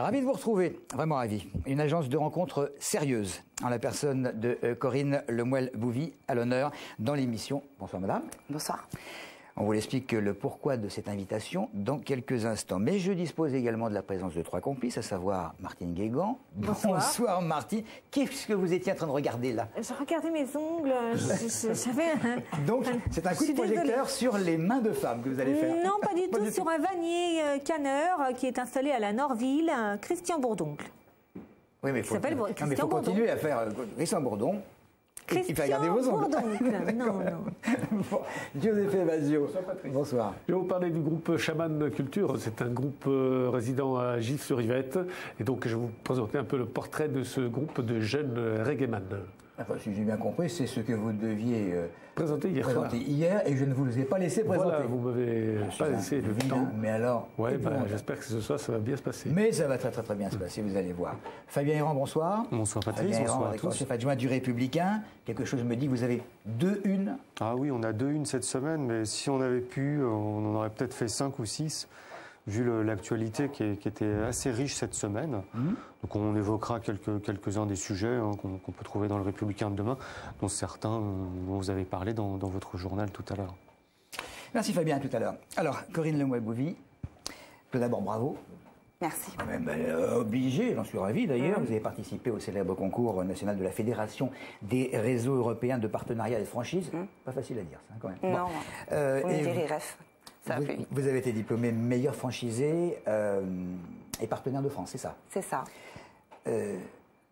Ravi de vous retrouver, vraiment ravi. Une agence de rencontres sérieuse, en la personne de Corinne Lemuel-Bouvy, à l'honneur dans l'émission. Bonsoir madame. Bonsoir. On vous explique le pourquoi de cette invitation dans quelques instants. Mais je dispose également de la présence de trois complices, à savoir Martine Guégan. Bonsoir. Bonsoir Martine. Qu'est-ce que vous étiez en train de regarder là? Je regardais mes ongles, j'avais Donc c'est un coup de projecteur sur les mains de femmes que vous allez faire? Non, pas du tout, sur un vannier canneur qui est installé à la Norville, Christian Bourdoncle. Oui, mais il faut Christian continuer à faire Christian Bourdon. Il fait regarder vos ongles. Non. Bon, Giuseppe Basio. Bonsoir Patrice. Bonsoir. Je vais vous parler du groupe Chaman Culture. C'est un groupe résident à Gif-sur-Yvette. Et donc je vais vous présenter un peu le portrait de ce groupe de jeunes reggaeman. Enfin, si j'ai bien compris, c'est ce que vous deviez Présenté hier soir. Hier et je ne vous ai pas laissé présenter. Voilà, vous m'avez pas laissé le temps. Mais alors, ouais, j'espère que ce soir ça va bien se passer. Mais ça va très bien se passer, vous allez voir. Fabien Héran, bonsoir. Bonsoir Patrice, bonsoir à tous. Chef adjoint du Républicain. Quelque chose me dit que vous avez 2 unes. Ah oui, on a 2 unes cette semaine, mais si on avait pu, on en aurait peut-être fait 5 ou 6, vu l'actualité qui était assez riche cette semaine. Donc on évoquera quelques-uns des sujets qu'on peut trouver dans le Républicain de demain, dont certains dont vous avez parlé dans votre journal tout à l'heure. Merci Fabien, tout à l'heure. Alors, Corinne Lemuel-Bouvy, tout d'abord bravo. Merci. Obligé, j'en suis ravi d'ailleurs. Vous avez participé au célèbre concours national de la Fédération des réseaux européens de partenariat et de franchise. Pas facile à dire ça, quand même. Non, on est des RF. Vous avez été diplômé meilleur franchisé et partenaire de France, c'est ça? C'est ça.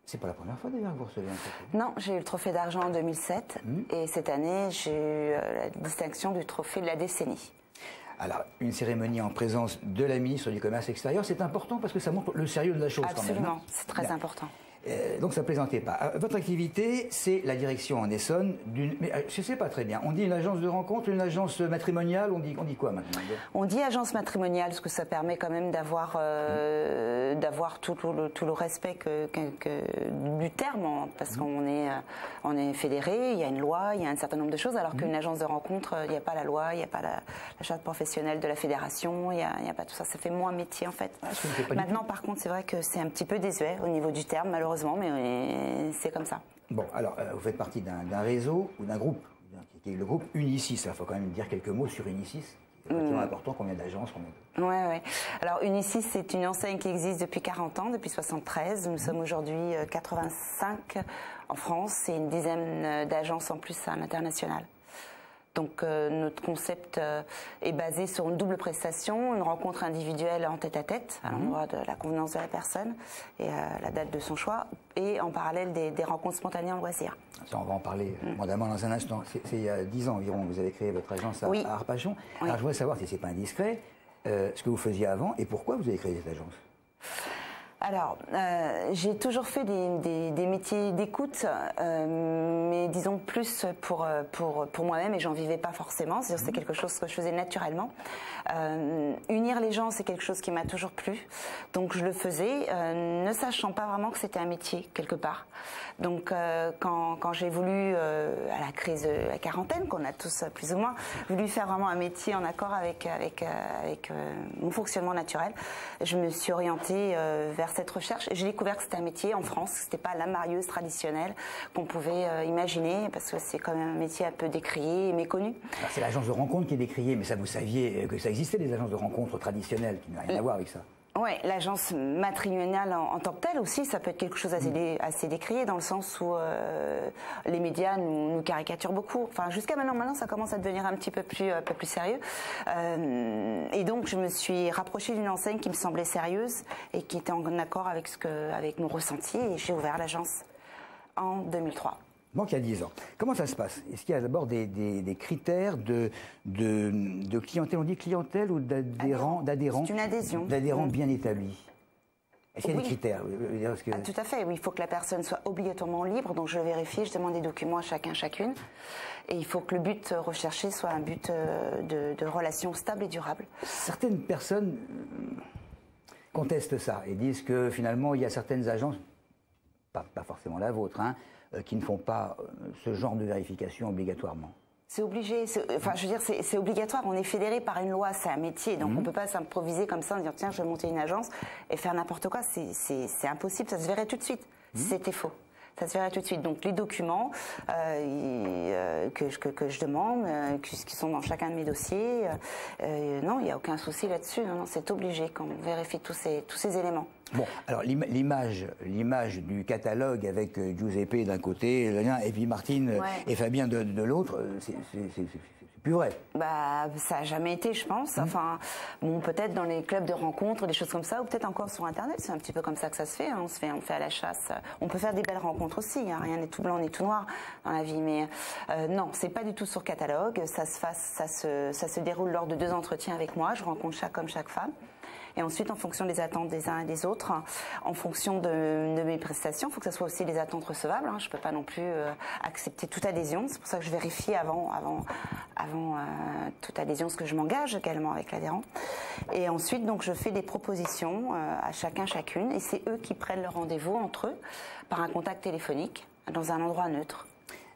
C'est pas la première fois d'ailleurs que vous recevez un trophée. Non, j'ai eu le trophée d'argent en 2007 et cette année j'ai eu la distinction du trophée de la décennie. Alors, une cérémonie en présence de la ministre du Commerce extérieur, c'est important parce que ça montre le sérieux de la chose. Absolument, quand même. c'est très important. Donc ça ne plaisantait pas. Votre activité, c'est la direction en Essonne d'une... Mais je ne sais pas très bien. On dit une agence de rencontre, une agence matrimoniale, on dit quoi maintenant? On dit agence matrimoniale parce que ça permet quand même d'avoir tout le respect du terme, parce qu'on est fédéré, il y a une loi, il y a un certain nombre de choses, alors qu'une agence de rencontre, il n'y a pas la loi, il n'y a pas la charte professionnelle de la fédération, il n'y a pas tout ça, ça fait moins métier en fait. Maintenant par contre c'est vrai que c'est un petit peu désuet au niveau du terme malheureusement, mais c'est comme ça. Bon, alors vous faites partie d'un réseau ou d'un groupe, qui est le groupe Unisys. Il faut quand même dire quelques mots sur Unisys. C'est effectivement important, combien d'agences? Ouais. Alors Unisys, c'est une enseigne qui existe depuis 40 ans, depuis 73. Nous sommes aujourd'hui 85 en France et une dizaine d'agences en plus à l'international. Donc notre concept est basé sur une double prestation, une rencontre individuelle en tête-à-tête, à l'endroit de la convenance de la personne et à la date de son choix, et en parallèle des rencontres spontanées en loisirs. Ça, on va en parler abondamment dans un instant. C'est il y a 10 ans environ que vous avez créé votre agence à Arpachon. Oui. Alors je voudrais savoir, si c'est pas indiscret, ce que vous faisiez avant et pourquoi vous avez créé cette agence. Alors, j'ai toujours fait des métiers d'écoute, mais disons plus pour moi-même, et j'en vivais pas forcément. C'est quelque chose que je faisais naturellement. Unir les gens, c'est quelque chose qui m'a toujours plu, donc je le faisais, ne sachant pas vraiment que c'était un métier quelque part. Donc, quand j'ai voulu, à la crise de la quarantaine, qu'on a tous plus ou moins voulu faire vraiment un métier en accord avec mon fonctionnement naturel, je me suis orientée vers cette recherche. J'ai découvert que c'était un métier en France, que c'était pas la marieuse traditionnelle qu'on pouvait imaginer, parce que c'est quand même un métier un peu décrié et méconnu. C'est l'agence de rencontre qui est décriée, mais ça vous saviez que ça existait, des agences de rencontre traditionnelles qui n'ont rien à voir avec ça? Oui, l'agence matrimoniale en tant que telle aussi, ça peut être quelque chose assez décrié, dans le sens où les médias nous caricaturent beaucoup. Enfin, jusqu'à maintenant, ça commence à devenir un petit peu plus sérieux. Et donc, je me suis rapprochée d'une enseigne qui me semblait sérieuse et qui était en accord avec mon ressenti, et j'ai ouvert l'agence en 2003. Donc il y a 10 ans. Comment ça se passe? Est-ce qu'il y a d'abord des critères de clientèle, on dit clientèle ou d'adhérents? C'est une adhésion. D'adhérents bien établis. Est-ce qu'il y a des critères? Tout à fait, oui. Il faut que la personne soit obligatoirement libre, donc je vérifie, je demande des documents à chacune. Et il faut que le but recherché soit un but de relation stable et durable. Certaines personnes contestent ça et disent que finalement il y a certaines agences, pas forcément la vôtre, qui ne font pas ce genre de vérification obligatoirement. C'est obligé, enfin je veux dire c'est obligatoire, on est fédéré par une loi, c'est un métier, donc on ne peut pas s'improviser comme ça en dire tiens je vais monter une agence et faire n'importe quoi, c'est impossible, ça se verrait tout de suite si c'était faux. Ça se verrait tout de suite. Donc les documents que je demande, qui sont dans chacun de mes dossiers, non, il n'y a aucun souci là-dessus. Non, c'est obligé quand on vérifie tous ces éléments. Bon, alors l'image du catalogue avec Giuseppe d'un côté, et puis Martine et Fabien de l'autre, c'est plus vrai. Bah, ça n'a jamais été, je pense. Enfin, bon, peut-être dans les clubs de rencontres, des choses comme ça, ou peut-être encore sur Internet. C'est un petit peu comme ça que ça se fait. Hein. On fait à la chasse. On peut faire des belles rencontres aussi. Hein. Rien n'est tout blanc ni tout noir dans la vie. Mais non, c'est pas du tout sur catalogue. Ça se déroule lors de 2 entretiens avec moi. Je rencontre chaque homme, chaque femme. Et ensuite, en fonction des attentes des uns et des autres, en fonction de mes prestations, il faut que ça soit aussi des attentes recevables. Hein. Je ne peux pas non plus accepter toute adhésion. C'est pour ça que je vérifie avant toute adhésion ce que je m'engage également avec l'adhérent. Et ensuite, donc, je fais des propositions à chacune. Et c'est eux qui prennent le rendez-vous entre eux par un contact téléphonique dans un endroit neutre.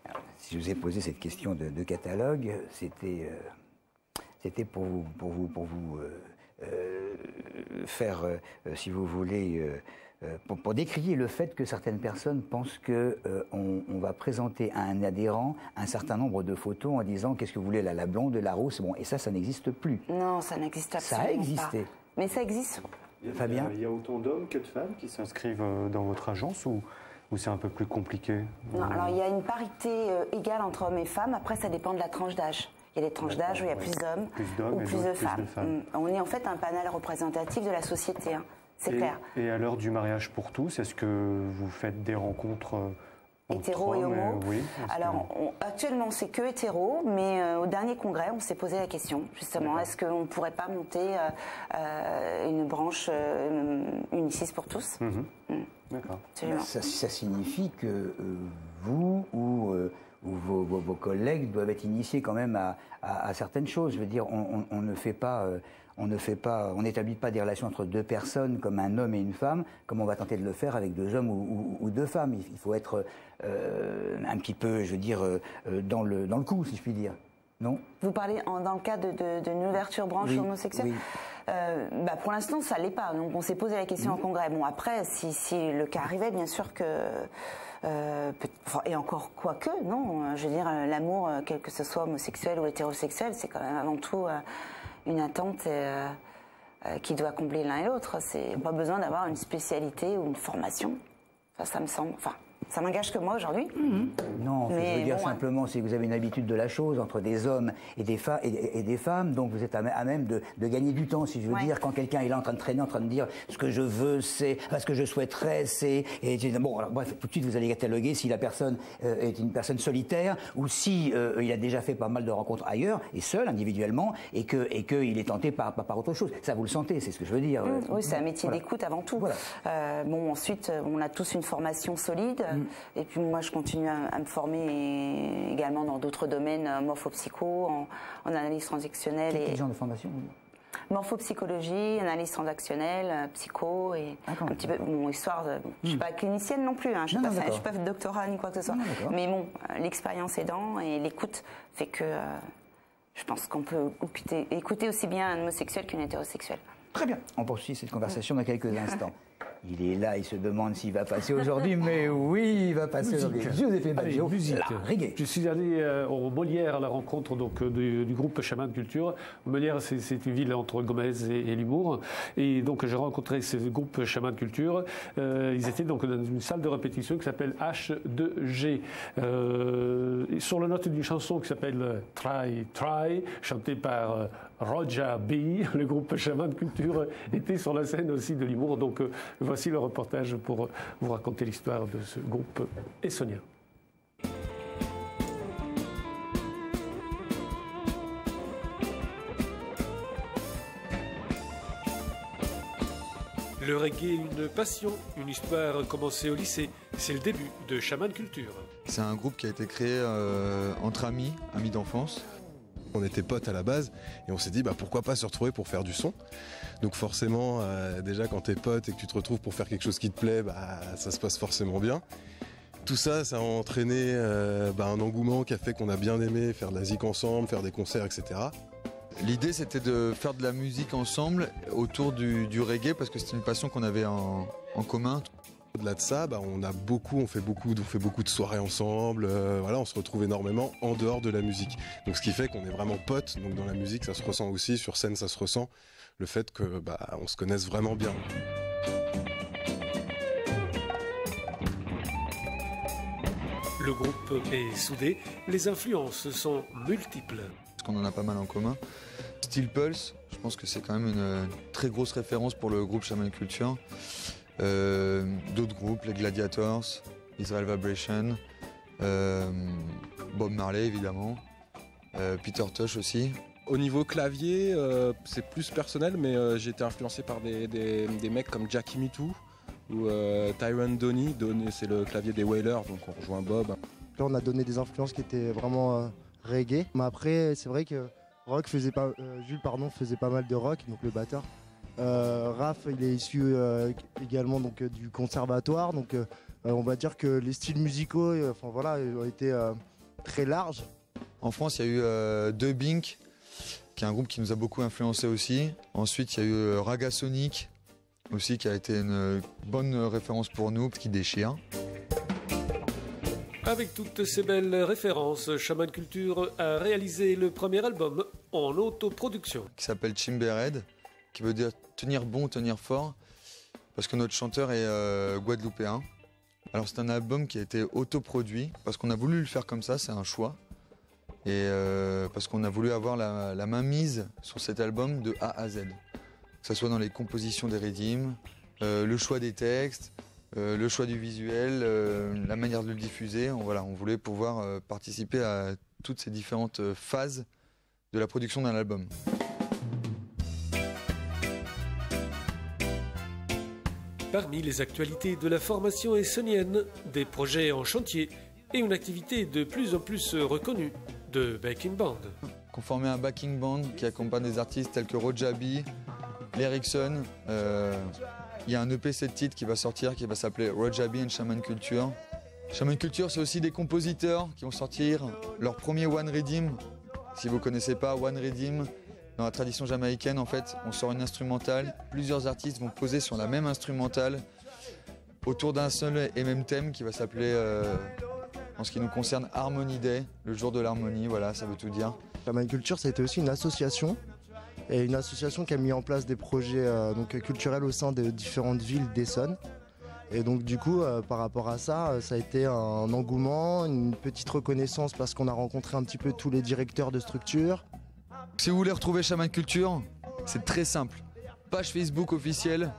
Alors, si je vous ai posé cette question de catalogue, c'était pour vous faire, si vous voulez, pour décrier le fait que certaines personnes pensent que on va présenter à un adhérent un certain nombre de photos en disant qu'est-ce que vous voulez, la blonde, la rousse, bon, et ça n'existe plus. Non, ça n'existe absolument pas. Ça a existé. Pas. Mais ça existe. Fabien ? Il y a autant d'hommes que de femmes qui s'inscrivent dans votre agence ou c'est un peu plus compliqué? Non, alors il y a une parité égale entre hommes et femmes. Après, ça dépend de la tranche d'âge. Il y a des tranches d'âge où il y a plus d'hommes ou plus de femmes. On est en fait un panel représentatif de la société, hein. C'est clair. Et à l'heure du mariage pour tous, est-ce que vous faites des rencontres hétéro et homo? Oui. Alors, actuellement, c'est que hétéro, mais au dernier congrès, on s'est posé la question, justement, est-ce qu'on ne pourrait pas monter une branche Unicis pour tous? D'accord. Ça signifie que vous ou vos collègues doivent être initiés quand même à certaines choses. Je veux dire, on n'établit pas des relations entre 2 personnes comme un homme et une femme, comme on va tenter de le faire avec 2 hommes ou 2 femmes. Il faut être un petit peu, je veux dire, dans le coup, si je puis dire. Non ? Vous parlez dans le cas d'une ouverture branche homosexuelle? Oui. Pour l'instant, ça ne l'est pas. Donc, on s'est posé la question en congrès. Bon, après, si le cas arrivait, bien sûr que... et encore quoique, non. Je veux dire, l'amour, quel que ce soit homosexuel ou hétérosexuel, c'est quand même avant tout une attente qui doit combler l'un et l'autre. C'est pas besoin d'avoir une spécialité ou une formation. Ça me semble... Enfin, ça n'engage que moi aujourd'hui. Non, ce que je veux dire simplement, c'est que vous avez une habitude de la chose entre des hommes et des femmes, donc vous êtes à même de gagner du temps, si je veux dire, quand quelqu'un est là en train de traîner, en train de dire ce que je veux, c'est, ce que je souhaiterais, c'est, et bon, alors bref, tout de suite vous allez cataloguer si la personne est une personne solitaire ou si il a déjà fait pas mal de rencontres ailleurs et seul, individuellement, et qu'il est tenté par autre chose. Ça, vous le sentez, c'est ce que je veux dire. Oui, c'est un métier d'écoute avant tout. Voilà. Ensuite, on a tous une formation solide. Et puis moi, je continue à me former également dans d'autres domaines, morphopsycho, en analyse transactionnelle. Quel genre de formation? Morphopsychologie, analyse transactionnelle, psycho et un petit peu, histoire de... Je ne suis pas clinicienne non plus, hein, je ne suis pas fait de doctorat ni quoi que ce soit. Mais bon, l'expérience aidant et l'écoute fait que je pense qu'on peut écouter aussi bien un homosexuel qu'une hétérosexuelle. Très bien, on poursuit cette conversation dans quelques instants. Il est là, il se demande s'il va passer aujourd'hui, mais oui, il va passer aujourd'hui. Giuseppe Baggio, la reggae. Je suis allé au Molière à la rencontre du groupe Chaman Culture. Molière, c'est une ville entre Gomez et l'humour. Et donc, j'ai rencontré ce groupe Chaman Culture. Ils étaient donc dans une salle de répétition qui s'appelle H2G. Sur la note d'une chanson qui s'appelle Try, Try, chantée par Roger B. Le groupe Chaman Culture était sur la scène aussi de l'humour. Donc, voici le reportage pour vous raconter l'histoire de ce groupe essonien. Le reggae, une passion, une histoire commencée au lycée. C'est le début de Chaman Culture. C'est un groupe qui a été créé entre amis d'enfance. On était potes à la base et on s'est dit pourquoi pas se retrouver pour faire du son. Donc forcément, déjà quand t'es pote et que tu te retrouves pour faire quelque chose qui te plaît, ça se passe forcément bien. Tout ça, ça a entraîné un engouement qui a fait qu'on a bien aimé faire de la zik ensemble, faire des concerts, etc. L'idée, c'était de faire de la musique ensemble autour du reggae parce que c'était une passion qu'on avait en commun. Au-delà de ça, on fait beaucoup de soirées ensemble. On se retrouve énormément en dehors de la musique. Donc, ce qui fait qu'on est vraiment potes. Donc, dans la musique, ça se ressent aussi. Sur scène, ça se ressent. Le fait que on se connaisse vraiment bien. Le groupe est soudé, les influences sont multiples. Parce qu'on en a pas mal en commun. Steel Pulse, je pense que c'est quand même une très grosse référence pour le groupe Shaman Culture. D'autres groupes, les Gladiators, Israel Vibration, Bob Marley évidemment, Peter Tosh aussi. Au niveau clavier, c'est plus personnel, mais j'ai été influencé par des mecs comme Jackie Mitou ou Tyrone Donny. Donny, c'est le clavier des Wailers, donc on rejoint Bob. Là, on a donné des influences qui étaient vraiment reggae. Mais après, c'est vrai que Jules faisait pas mal de rock, donc le batteur. Raph, il est issu également donc, du conservatoire, donc on va dire que les styles musicaux ont été très larges. En France, il y a eu Dubbink, qui est un groupe qui nous a beaucoup influencé aussi. Ensuite, il y a eu Raga Sonic, aussi, qui a été une bonne référence pour nous, qui déchire. Avec toutes ces belles références, Shaman Culture a réalisé le premier album en autoproduction. Qui s'appelle Chimbered, qui veut dire tenir bon, tenir fort, parce que notre chanteur est guadeloupéen. Alors c'est un album qui a été autoproduit, parce qu'on a voulu le faire comme ça, c'est un choix. Et parce qu'on a voulu avoir la main mise sur cet album de A à Z. Que ce soit dans les compositions des rythmes, le choix des textes, le choix du visuel, la manière de le diffuser. On voulait pouvoir participer à toutes ces différentes phases de la production d'un album. Parmi les actualités de la formation essonienne, des projets en chantier et une activité de plus en plus reconnue de backing band. On formait un backing band qui accompagne des artistes tels que Rojabi, l'Erickson. Il y a un EP 7 titres qui va sortir, qui va s'appeler Rojabi and Shaman Culture. Shaman Culture, c'est aussi des compositeurs qui vont sortir leur premier One Rhythm. Si vous ne connaissez pas One Rhythm, dans la tradition jamaïcaine, en fait, on sort une instrumentale. Plusieurs artistes vont poser sur la même instrumentale autour d'un seul et même thème qui va s'appeler, en ce qui nous concerne, Harmony Day, le jour de l'harmonie. Voilà, ça veut tout dire. Shaman Culture, ça a été aussi une association. Et une association qui a mis en place des projets culturels au sein de différentes villes d'Essonne. Et donc du coup, par rapport à ça, ça a été un engouement, une petite reconnaissance parce qu'on a rencontré un petit peu tous les directeurs de structures. Si vous voulez retrouver Shaman Culture, c'est très simple. Page Facebook officielle,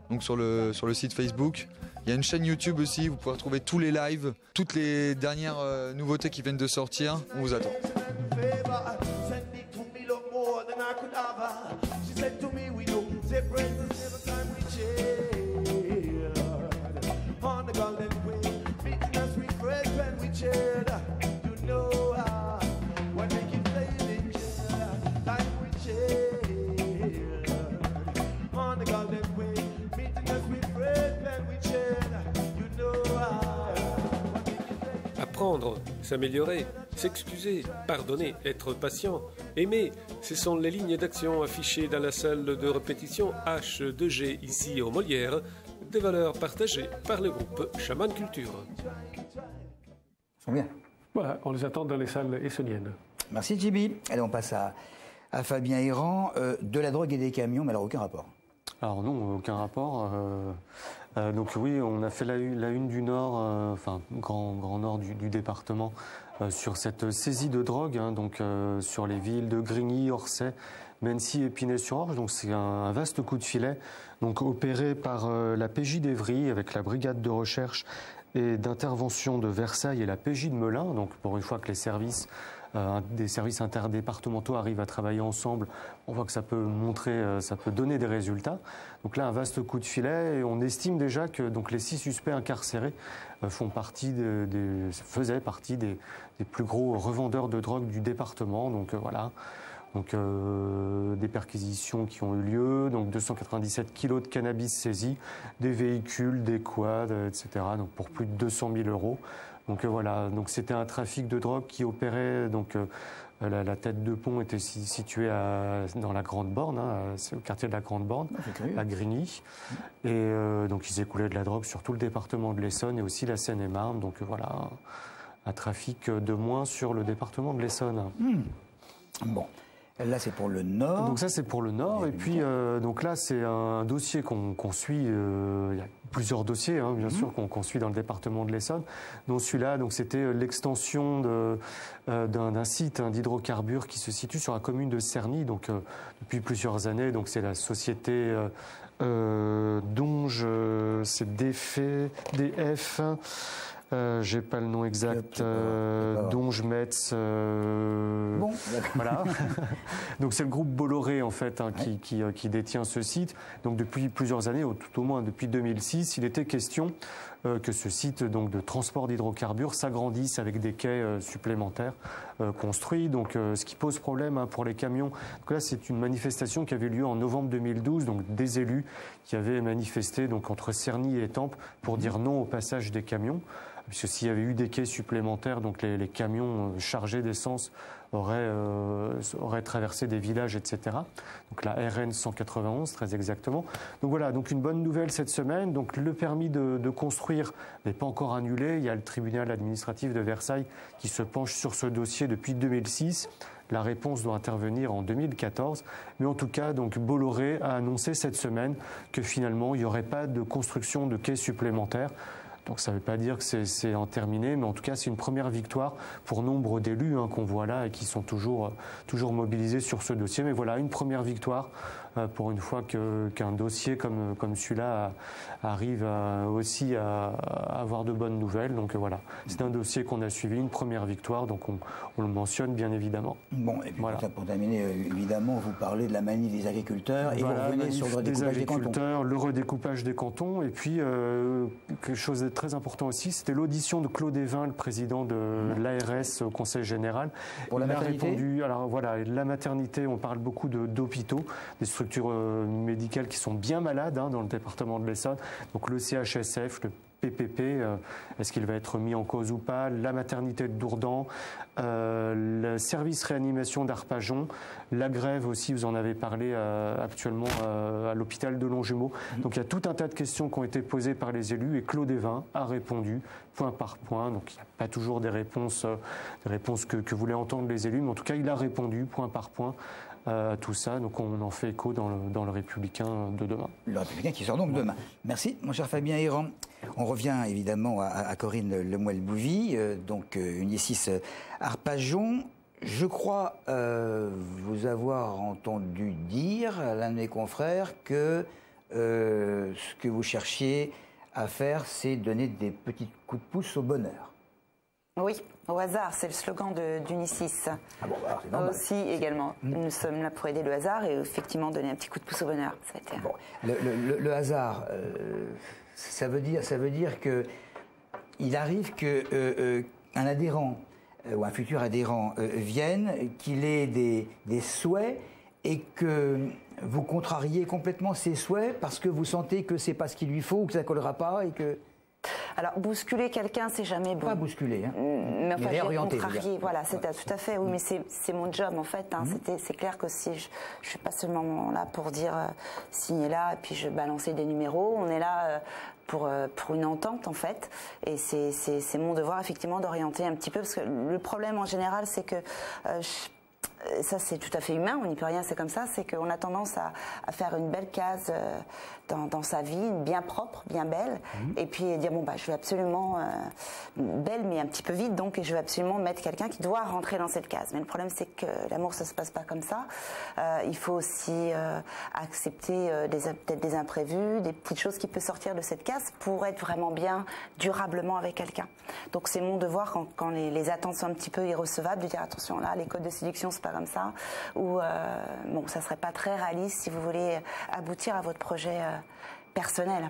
donc sur le site Facebook. Il y a une chaîne YouTube aussi, vous pouvez retrouver tous les lives, toutes les dernières nouveautés qui viennent de sortir. On vous attend. Apprendre, s'améliorer, s'excuser, pardonner, être patient, aimer, ce sont les lignes d'action affichées dans la salle de répétition H2G ici au Molière, des valeurs partagées par le groupe Shaman Culture. Ils sont bien. Voilà, on les attend dans les salles essoniennes. Merci Djibi. Allez, on passe à Fabien Héran. De la drogue et des camions, mais alors aucun rapport. Alors non, aucun rapport. Donc oui, on a fait la une du Nord, grand Nord du département, sur cette saisie de drogue, donc sur les villes de Grigny, Orsay, Mency et Épinay-sur-Orge. Donc c'est un vaste coup de filet, donc opéré par la PJ d'Evry avec la brigade de recherche et d'intervention de Versailles et la PJ de Melun. Donc pour une fois que les services des services interdépartementaux arrivent à travailler ensemble, on voit que ça peut ça peut donner des résultats. Donc là, un vaste coup de filet, et on estime déjà que donc, les 6 suspects incarcérés faisaient partie des plus gros revendeurs de drogue du département. Donc voilà, Donc des perquisitions qui ont eu lieu, donc 297 kilos de cannabis saisis, des véhicules, des quads, etc. Donc pour plus de 200 000 €. Donc voilà, donc c'était un trafic de drogue qui opérait. Donc la tête de pont était située dans la Grande Borne, c'est au quartier de la Grande Borne, à Grigny. Et donc ils écoulaient de la drogue sur tout le département de l'Essonne et aussi la Seine-et-Marne. Donc voilà, un trafic de moins sur le département de l'Essonne. Bon. Là, c'est pour le Nord. Donc ça, c'est pour le Nord. Et puis, donc là, c'est un dossier qu'on suit. Il y a plusieurs dossiers, bien sûr, qu'on suit dans le département de l'Essonne. Donc celui-là, c'était l'extension d'un site d'hydrocarbures qui se situe sur la commune de Cerny. Donc depuis plusieurs années, donc c'est la société Donge, c'est DF. J'ai pas le nom exact. Donge Metz. Bon, voilà. Donc c'est le groupe Bolloré en fait qui détient ce site. Donc depuis plusieurs années, ou tout au moins depuis 2006, il était question que ce site donc de transport d'hydrocarbures s'agrandisse avec des quais supplémentaires construits. Donc ce qui pose problème pour les camions. Donc là, c'est une manifestation qui avait lieu en novembre 2012. Donc des élus qui avaient manifesté donc entre Cerny et Étampes pour dire non au passage des camions. Puisque s'il y avait eu des quais supplémentaires, donc les camions chargés d'essence auraient traversé des villages, etc. Donc la RN 191, très exactement. Donc voilà, donc une bonne nouvelle cette semaine. Donc le permis de construire n'est pas encore annulé. Il y a le tribunal administratif de Versailles qui se penche sur ce dossier depuis 2006. La réponse doit intervenir en 2014. Mais en tout cas, donc Bolloré a annoncé cette semaine que finalement, il n'y aurait pas de construction de quais supplémentaires. Donc ça ne veut pas dire que c'est en terminé, mais en tout cas c'est une première victoire pour nombre d'élus qu'on voit là et qui sont toujours mobilisés sur ce dossier. Mais voilà, une première victoire pour une fois qu'un dossier comme celui-là arrive aussi à avoir de bonnes nouvelles. Donc voilà, c'est un dossier qu'on a suivi, une première victoire, donc on le mentionne bien évidemment. Bon, et puis voilà. Pour terminer, évidemment, vous parlez de la manie des agriculteurs et voilà, vous revenez sur le redécoupage des cantons. Le redécoupage des cantons, et puis quelque chose de très important aussi, c'était l'audition de Claude Évin, le président de l'ARS au Conseil général. Pour la maternité. Alors voilà, la maternité, on parle beaucoup d'hôpitaux, des structures médicales qui sont bien malades dans le département de l'Essonne. Donc le CHSF, le PPP, est-ce qu'il va être mis en cause ou pas? La maternité de Dourdan, le service réanimation d'Arpajon, la grève aussi, vous en avez parlé actuellement à l'hôpital de Longjumeau. Donc il y a tout un tas de questions qui ont été posées par les élus et Claude Évin a répondu point par point. Donc il n'y a pas toujours des réponses que voulaient entendre les élus, mais en tout cas il a répondu point par point à tout ça. Donc on en fait écho dans le Républicain de demain. Le Républicain qui sort donc demain. Merci, mon cher Fabien Héran. On revient évidemment à Corinne Lemoel-Bouvy, donc Unisys Arpajon. Je crois vous avoir entendu dire à l'un de mes confrères que ce que vous cherchiez à faire, c'est donner des petits coups de pouce au bonheur. Oui, au hasard, c'est le slogan d'Unisys. Ah bon, alors c'est normal. Aussi, également. Nous sommes là pour aider le hasard et effectivement donner un petit coup de pouce au bonheur. Ça a été... Bon, le hasard, ça veut dire que il arrive que un adhérent ou un futur adhérent vienne, qu'il ait des souhaits et que vous contrariez complètement ses souhaits parce que vous sentez que c'est pas ce qu'il lui faut ou que ça collera pas et que... Alors, bousculer quelqu'un, c'est jamais bon. Pas bousculer, mais enfin, réorienter. Contrarier, voilà, c'est tout à fait. Oui, mais c'est mon job, en fait. C'est clair que si je suis pas seulement là pour dire signez là et puis je balancer des numéros. On est là pour une entente, en fait. Et c'est mon devoir, effectivement, d'orienter un petit peu. Parce que le problème, en général, c'est que... ça, c'est tout à fait humain, on n'y peut rien, c'est comme ça, c'est qu'on a tendance à faire une belle case dans sa vie, bien propre, bien belle, et puis dire, bon, bah, je vais absolument, belle mais un petit peu vide, donc, et je vais absolument mettre quelqu'un qui doit rentrer dans cette case. Mais le problème, c'est que l'amour, ça se passe pas comme ça. Il faut aussi accepter peut-être des imprévus, des petites choses qui peuvent sortir de cette case pour être vraiment bien, durablement avec quelqu'un. Donc, c'est mon devoir, quand les attentes sont un petit peu irrecevables, de dire, attention, là, les codes de séduction, c'est pas comme ça, ou bon, ça serait pas très réaliste si vous voulez aboutir à votre projet personnel.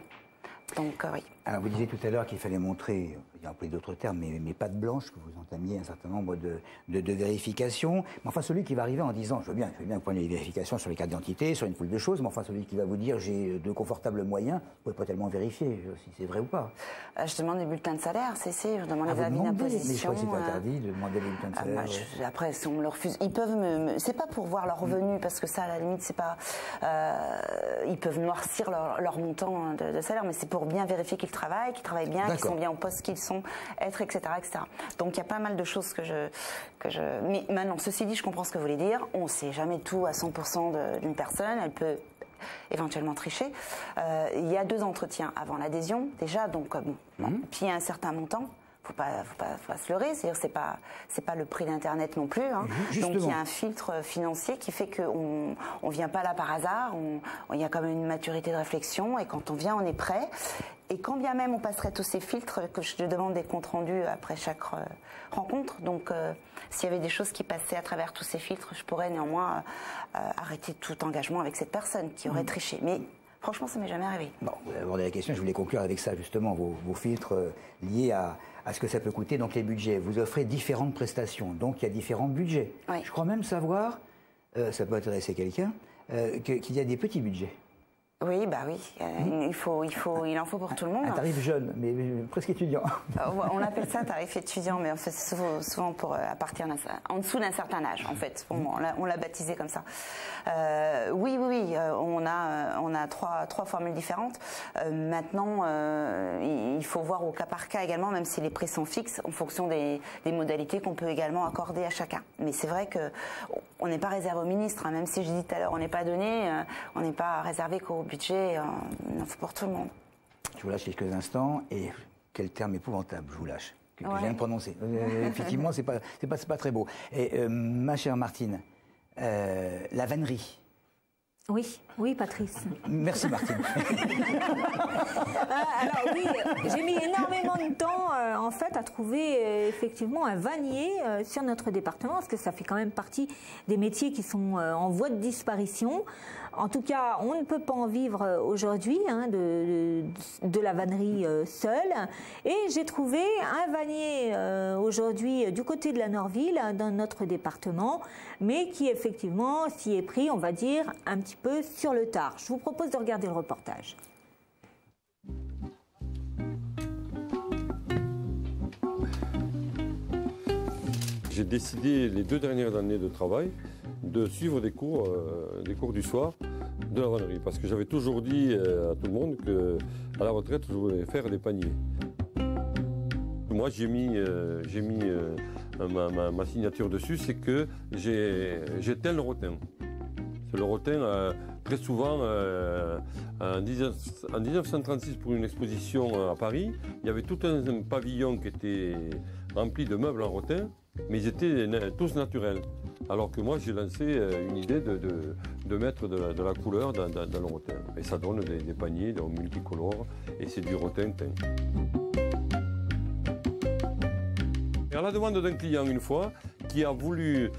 Donc oui. Alors vous disiez tout à l'heure qu'il fallait montrer vais employer d'autres termes, mais pas de blanche, que vous entamiez un certain nombre de vérifications. Mais enfin, celui qui va arriver en disant, je veux bien que vous preniez des vérifications sur les cartes d'identité, sur une foule de choses, mais enfin, celui qui va vous dire, j'ai de confortables moyens, vous ne pouvez pas tellement vérifier si c'est vrai ou pas. Je demande des bulletins de salaire, je demande les avis d'imposition. Mais je crois que c'est interdit de demander des bulletins de salaire. Après, si on me le refuse, ils peuvent c'est pas pour voir leur revenu, parce que ça, à la limite, c'est pas... ils peuvent noircir leur montant de salaire, mais c'est pour bien vérifier qu'ils travaillent bien, qu'ils sont bien au poste qu'ils sont, etc., etc. Donc il y a pas mal de choses que je... Mais maintenant, ceci dit, je comprends ce que vous voulez dire. On ne sait jamais tout à 100% d'une personne. Elle peut éventuellement tricher. Il y a 2 entretiens avant l'adhésion, déjà, donc Puis il y a un certain montant. Faut pas se leurrer, c'est-à-dire c'est pas le prix d'Internet non plus. Hein. Donc il y a un filtre financier qui fait qu'on vient pas là par hasard. Il y a quand même une maturité de réflexion et quand on vient, on est prêt. Et quand bien même on passerait tous ces filtres, que je demande des comptes rendus après chaque rencontre. Donc s'il y avait des choses qui passaient à travers tous ces filtres, je pourrais néanmoins arrêter tout engagement avec cette personne qui aurait triché. Mais franchement, ça m'est jamais arrivé. Bon, vous avez abordé la question, je voulais conclure avec ça justement, vos filtres liés à ce que ça peut coûter, donc les budgets. Vous offrez différentes prestations, donc il y a différents budgets. Oui. Je crois même savoir, ça peut intéresser quelqu'un, qu'il y a des petits budgets. Oui, bah oui. Il en faut pour tout le monde. Un tarif jeune, mais presque étudiant. On appelle ça tarif étudiant, mais en fait, c'est souvent pour à partir en dessous d'un certain âge, en fait. On l'a baptisé comme ça. Oui. On a trois formules différentes. Maintenant, il faut voir au cas par cas également, même si les prix sont fixes, en fonction des modalités qu'on peut également accorder à chacun. Mais c'est vrai que on n'est pas réservé au ministre, hein, même si je dis tout à l'heure, on n'est pas donné, on n'est pas réservé qu'au budget, il en faut pour tout le monde. Je vous lâche quelques instants et quel terme épouvantable, je vous lâche, que je viens de prononcer. Effectivement, c'est pas très beau. Et ma chère Martine, la vannerie. Oui, Patrice. Merci Martine. Alors oui, j'ai mis énormément de temps en fait à trouver effectivement un vannier sur notre département, parce que ça fait quand même partie des métiers qui sont en voie de disparition. En tout cas, on ne peut pas en vivre aujourd'hui de la vannerie seule. Et j'ai trouvé un vannier aujourd'hui du côté de la Norville, dans notre département, mais qui effectivement s'y est pris, on va dire, un petit peu sur le tard. Je vous propose de regarder le reportage. J'ai décidé les 2 dernières années de travail de suivre des cours du soir de la vannerie, parce que j'avais toujours dit à tout le monde qu'à la retraite je voulais faire des paniers. Moi j'ai mis ma signature dessus, c'est que j'éteins le rotin. Le rotin, très souvent, en 1936, pour une exposition à Paris, il y avait tout un pavillon qui était rempli de meubles en rotin, mais ils étaient tous naturels. Alors que moi, j'ai lancé une idée de mettre de la couleur dans le rotin. Et ça donne des paniers multicolores, et c'est du rotin teint. À la demande d'un client une fois, qui a voulu,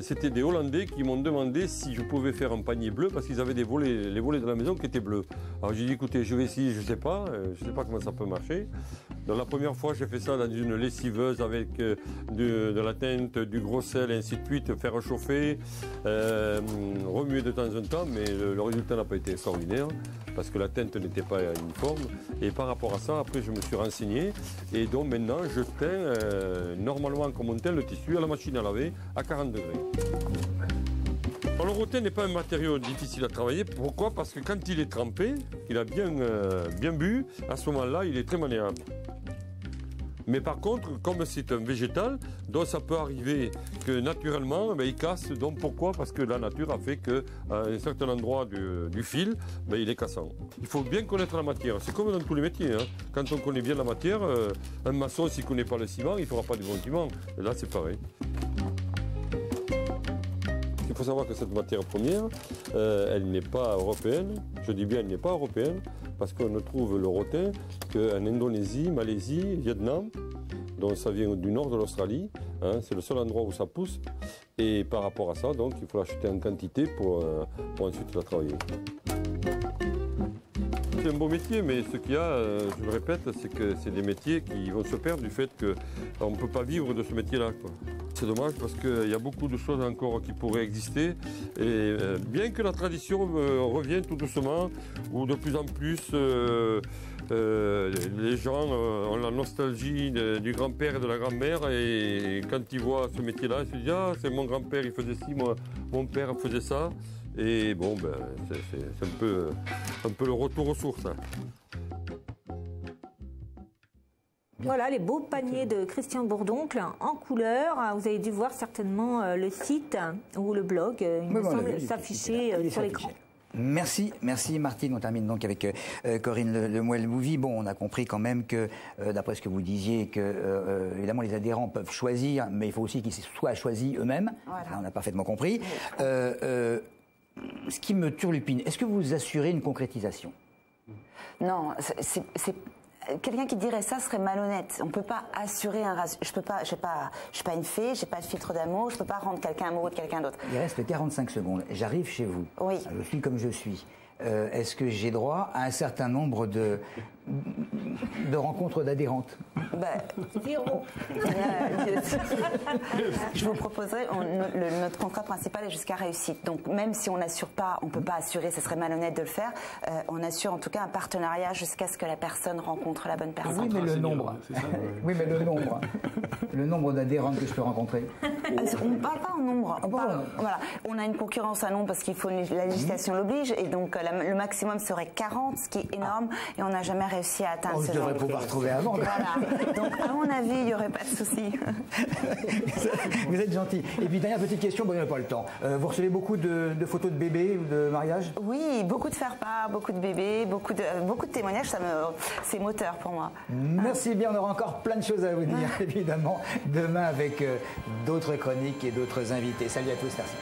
c'était des Hollandais qui m'ont demandé si je pouvais faire un panier bleu parce qu'ils avaient les volets de la maison qui étaient bleus. Alors j'ai dit écoutez, je vais essayer, je sais pas comment ça peut marcher. Donc la première fois j'ai fait ça dans une lessiveuse avec de la teinte, du gros sel et ainsi de suite, faire chauffer, remuer de temps en temps, mais le résultat n'a pas été extraordinaire parce que la teinte n'était pas uniforme. Et par rapport à ça, après je me suis renseigné et donc maintenant je teins normalement comme on teint le tissu à la machine à laver à 40 degrés. Alors, le rotin n'est pas un matériau difficile à travailler. Pourquoi? Parce que quand il est trempé, il a bien bu, à ce moment-là, il est très malléable. Mais par contre, comme c'est un végétal, donc ça peut arriver que naturellement, il casse. Donc pourquoi? Parce que la nature a fait qu'à un certain endroit du fil, il est cassant. Il faut bien connaître la matière. C'est comme dans tous les métiers. Hein. Quand on connaît bien la matière, un maçon, s'il ne connaît pas le ciment, il ne fera pas du bon ciment. Et là, c'est pareil. Il faut savoir que cette matière première, elle n'est pas européenne. Je dis bien elle n'est pas européenne, parce qu'on ne trouve le rotin qu'en Indonésie, Malaisie, Vietnam. Donc ça vient du nord de l'Australie. Hein, c'est le seul endroit où ça pousse. Et par rapport à ça, donc, il faut l'acheter en quantité pour ensuite la travailler. c'est un beau métier, mais ce qu'il y a, je le répète, c'est que c'est des métiers qui vont se perdre du fait qu'on ne peut pas vivre de ce métier-là. C'est dommage parce qu'il y a beaucoup de choses encore qui pourraient exister. Et bien que la tradition revienne tout doucement, ou de plus en plus, les gens ont la nostalgie du grand-père et de la grand-mère. Et quand ils voient ce métier-là, ils se disent « Ah, c'est mon grand-père, il faisait ci, moi, mon père faisait ça ». Et bon, ben, c'est un peu le retour aux sources. Hein. Voilà les beaux paniers de Christian Bourdoncle en couleur. Vous avez dû voir certainement le site ou le blog, il me semble, s'afficher sur l'écran. Merci, merci Martine. On termine donc avec Corinne Lemuel-Bouvy. Bon, on a compris quand même que, d'après ce que vous disiez, que évidemment les adhérents peuvent choisir, mais il faut aussi qu'ils soient choisis eux-mêmes. Voilà. On a parfaitement compris. Ce qui me turlupine, est-ce que vous assurez une concrétisation? Non, c'est quelqu'un qui dirait ça serait malhonnête. On ne peut pas assurer un ratio. Je suis pas une fée, j'ai pas de filtre d'amour, je peux pas rendre quelqu'un amoureux de quelqu'un d'autre. Il reste 45 secondes. J'arrive chez vous. Oui. Je suis comme je suis. Est-ce que j'ai droit à un certain nombre de rencontres d'adhérentes? Zéro. Je vous proposerai, notre contrat principal est jusqu'à réussite. Donc même si on n'assure pas, on ne peut pas assurer, ce serait malhonnête de le faire, on assure en tout cas un partenariat jusqu'à ce que la personne rencontre la bonne personne. Oui, mais le nombre. Oui, mais le nombre. Le nombre d'adhérentes que je peux rencontrer. On ne parle pas en nombre. Voilà. On a une concurrence à nombre parce qu'il faut la législation l'oblige et donc le maximum serait 40, ce qui est énorme et on n'a jamais réussi à atteindre ce nombre. On devrait pouvoir trouver avant. Voilà. Donc à mon avis, il n'y aurait pas de souci. Vous êtes gentil. Et puis dernière petite question, bon, il n'y a pas le temps. Vous recevez beaucoup de photos de bébés ou de mariage? Oui, beaucoup de faire-part, beaucoup de bébés, beaucoup de témoignages, c'est moteur pour moi. Merci bien, on aura encore plein de choses à vous dire, évidemment, demain avec d'autres chroniques et d'autres invités. Salut à tous, merci.